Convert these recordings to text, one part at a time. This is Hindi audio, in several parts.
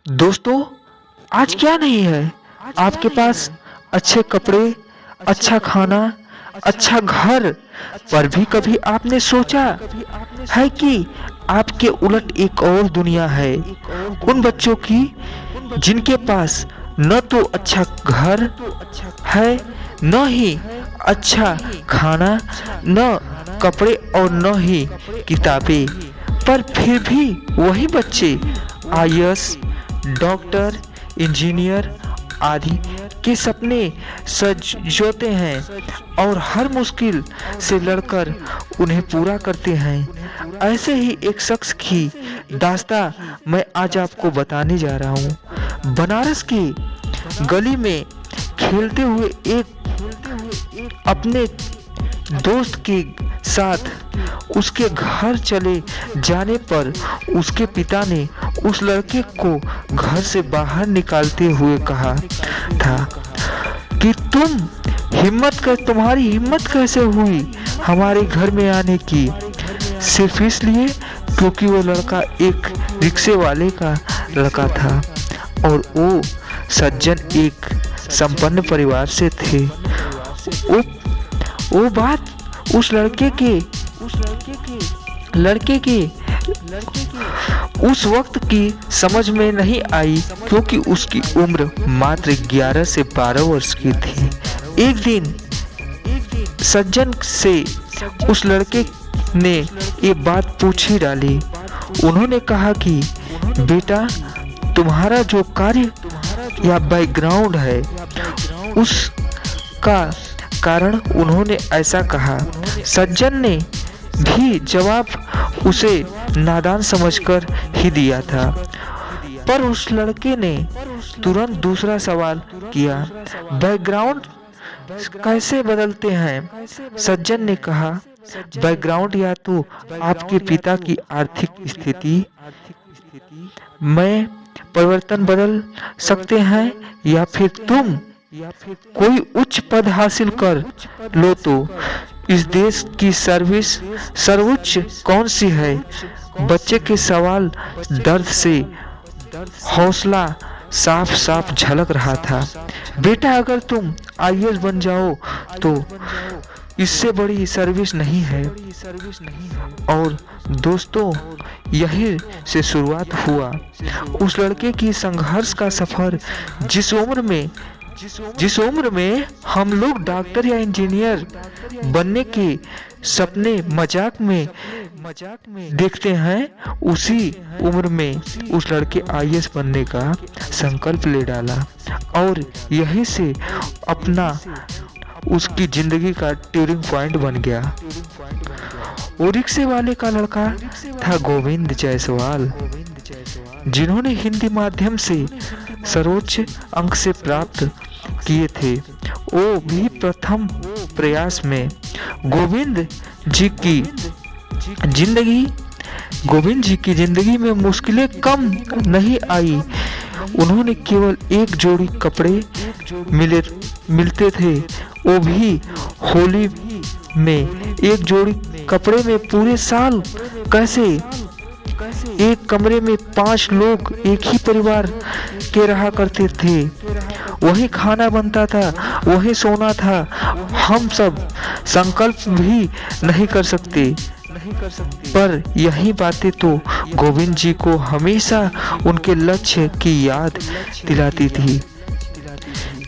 दोस्तों, आज क्या नहीं है आपके पास? अच्छे कपड़े, अच्छा खाना, अच्छा घर, पर भी कभी आपने सोचा है कि आपके उलट एक और दुनिया है उन बच्चों की जिनके पास न तो अच्छा घर है, न ही अच्छा खाना, न कपड़े और न ही किताबें, पर फिर भी वही बच्चे आईएएस, डॉक्टर, इंजीनियर आदि के सपने सजोते हैं और हर मुश्किल से लड़कर उन्हें पूरा करते हैं। ऐसे ही एक शख्स की दास्तां मैं आज आपको बताने जा रहा हूँ। बनारस की गली में खेलते हुए एक अपने दोस्त के साथ उसके घर चले जाने पर उसके पिता ने उस लड़के को घर से बाहर निकालते हुए कहा था कि तुम्हारी हिम्मत कैसे हुई हमारे घर में आने की, सिर्फ इसलिए क्योंकि वो लड़का एक रिक्शे वाले का लड़का था और वो सज्जन एक संपन्न परिवार से थे। वो बात उस लड़के के उस वक्त की समझ में नहीं आई क्योंकि उसकी उम्र मात्र 11 से 12 वर्ष की थी। एक दिन सज्जन से उस लड़के ने ये बात पूछ ही डाली। उन्होंने कहा कि बेटा, तुम्हारा जो कार्य या बैकग्राउंड है उसका कारण उन्होंने ऐसा कहा। सज्जन ने भी जवाब उसे नादान समझकर ही दिया था, पर उस लड़के ने तुरंत दूसरा सवाल किया, बैकग्राउंड कैसे बदलते हैं? सज्जन ने कहा, बैकग्राउंड या तो आपके पिता की आर्थिक स्थिति में परिवर्तन बदल सकते हैं या फिर तुम कोई उच्च पद हासिल कर लो तो इस देश की सर्वोच्च कौन सी है? बच्चे के सवाल दर्द से हौसला साफ साफ झलक रहा था। बेटा, अगर तुम आईएएस बन जाओ तो इससे बड़ी सर्विस नहीं है। और दोस्तों, यही से शुरुआत हुआ उस लड़के की संघर्ष का सफर। जिस उम्र में हम लोग डॉक्टर या इंजीनियर बनने के सपने मजाक में देखते हैं, उसी उम्र में उस लड़के आईएएस बनने का संकल्प ले डाला और यही से अपना उसकी जिंदगी का टर्निंग पॉइंट बन गया। वो रिक्शे वाले का लड़का था गोविंद जायसवाल, जिन्होंने हिंदी माध्यम से सर्वोच्च अंक से प्राप्त किए थे। वो भी प्रथम प्रयास में गोविंद जी की जिंदगी में मुश्किलें कम नहीं आई। उन्होंने केवल एक जोड़ी कपड़े मिलते थे, वो भी होली में। एक जोड़ी कपड़े में पूरे साल कैसे? एक कमरे में 5 लोग एक ही परिवार के रहा करते थे, वही खाना बनता था, वही सोना था। हम सब संकल्प भी नहीं कर सकते, पर यही बातें तो गोविंद जी को हमेशा उनके लक्ष्य की याद दिलाती थी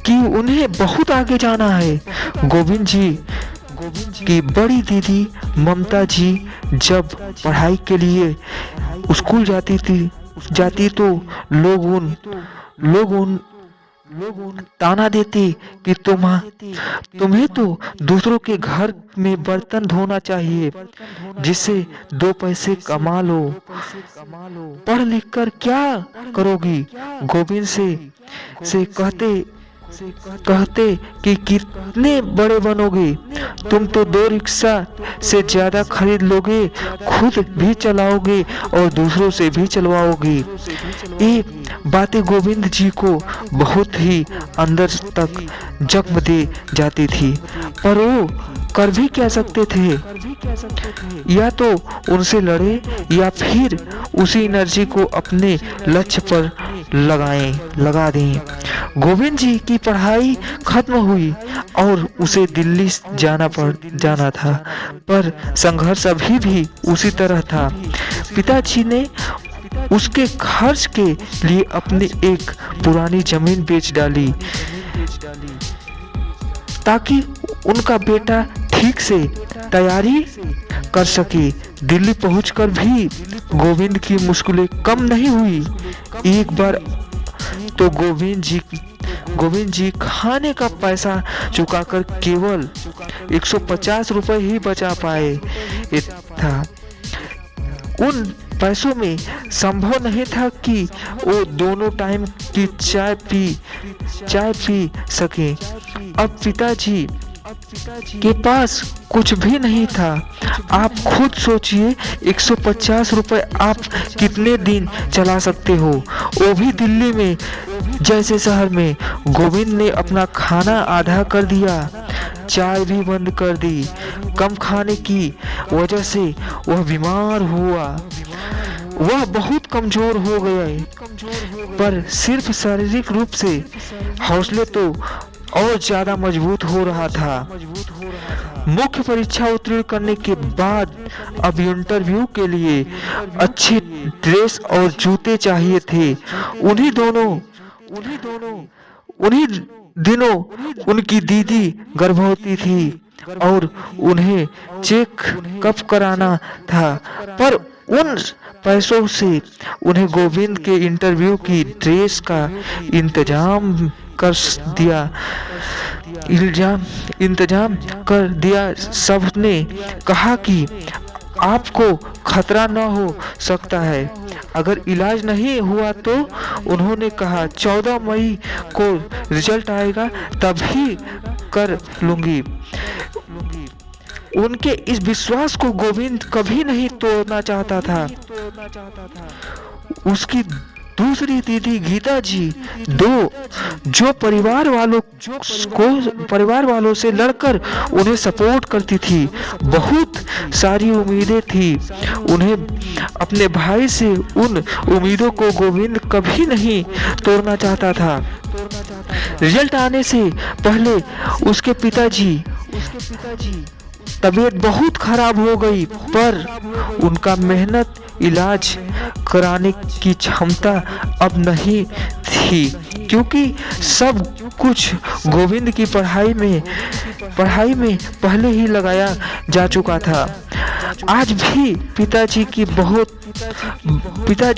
कि उन्हें बहुत आगे जाना है। गोविंद जी की बड़ी दीदी ममता जी जब पढ़ाई के लिए स्कूल जाती तो लोग उन ताना देते कि तुम्हें तो दूसरों के घर में बर्तन धोना चाहिए, जिससे 2 पैसे कमा लो। पढ़ लिख कर क्या करोगी? गोविंद से कहते कि कितने बड़े बनोगे? तुम तो 2 रिक्शा से ज्यादा खरीद लोगे, खुद भी चलाओगे और दूसरों से भी चलवाओगे। ये बातें गोविंद जी को बहुत ही अंदर तक जख्म दे जाती थी, पर वो कर भी क्या सकते थे? या तो उनसे लड़े या फिर उसी एनर्जी को अपने लक्ष्य पर लगा दें। गोविंद जी की पढ़ाई खत्म हुई और उसे दिल्ली जाना था, पर संघर्ष अभी भी उसी तरह था। पिताजी ने उसके खर्च के लिए अपनी एक पुरानी जमीन बेच डाली ताकि उनका बेटा ठीक से तैयारी कर सके। दिल्ली पहुंचकर भी गोविंद की मुश्किलें कम नहीं हुई। एक बार तो गोविंद जी खाने का पैसा चुकाकर केवल 150 रुपए ही बचा पाए था। उन पैसों में संभव नहीं था कि वो दोनों टाइम की चाय पी सके। अब पिताजी के पास कुछ भी नहीं था। आप खुद सोचिए, 150 रुपए आप कितने दिन चला सकते हो, वो भी दिल्ली में जैसे शहर में। गोविंद ने अपना खाना आधा कर दिया, चाय भी बंद कर दी। कम खाने की वजह से वह बीमार हुआ। वह बहुत कमजोर हो गया, पर सिर्फ शारीरिक रूप से, हौसले तो और ज्यादा मजबूत हो रहा था। मुख्य परीक्षा उत्तीर्ण करने के बाद अब इंटरव्यू के लिए अच्छे ड्रेस और जूते चाहिए थे। उन्हीं दिनों उनकी दीदी गर्भवती थी और उन्हें चेकअप कराना था, पर उन पैसों से उन्हें गोविंद के इंटरव्यू की ड्रेस का इंतजाम कर दिया। सबने कहा कि आपको खतरा न हो सकता है, अगर इलाज नहीं हुआ तो। उन्होंने कहा 14 मई को रिजल्ट आएगा, तभी कर लूंगी। उनके इस विश्वास को गोविंद कभी नहीं तोड़ना चाहता था। उसकी दूसरी दीदी गीता जी जो परिवार वालों से लड़कर उन्हें सपोर्ट करती थी। बहुत सारी उम्मीदें थी उन्हें अपने भाई से। उन उम्मीदों को गोविंद कभी नहीं तोड़ना चाहता था। रिजल्ट आने से पहले उसके पिताजी तबीयत बहुत खराब हो गई, पर उनका मेहनत इलाज कराने की क्षमता अब नहीं थी, क्योंकि सब कुछ गोविंद की पढ़ाई में पहले ही लगाया जा चुका था। आज भी पिताजी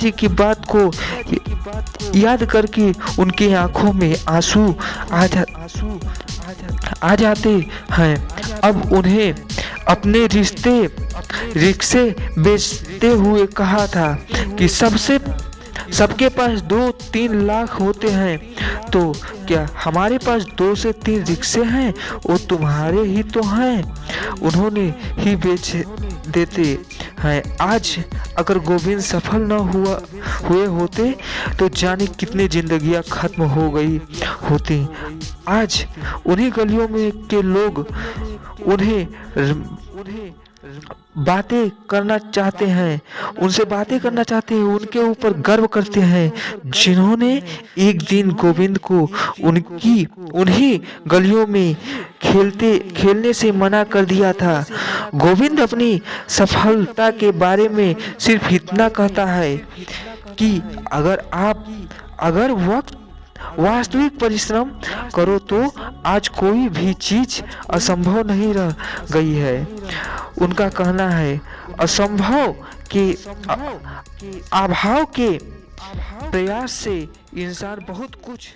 की बात को याद करके उनकी आंखों में आंसू आ जाते हैं। अब उन्हें अपने रिक्शे बेचते हुए कहा था कि सबके पास 2-3 लाख होते हैं, तो क्या हमारे पास 2 से 3 रिक्शे हैं, वो तुम्हारे ही तो हैं, उन्होंने ही बेच देते हैं। आज अगर गोविंद सफल न हुए होते तो जाने कितनी जिंदगियां खत्म हो गई होती। आज उन्हीं गलियों में के लोग उन्हें बातें करना चाहते हैं, उनसे बातें करना चाहते हैं, उनके ऊपर गर्व करते हैं, जिन्होंने एक दिन गोविंद को उन्हीं गलियों में खेलने से मना कर दिया था। गोविंद अपनी सफलता के बारे में सिर्फ इतना कहता है कि अगर वास्तविक परिश्रम करो तो आज कोई भी चीज असंभव नहीं रह गई है। उनका कहना है, असंभव के अभाव के प्रयास से इंसान बहुत कुछ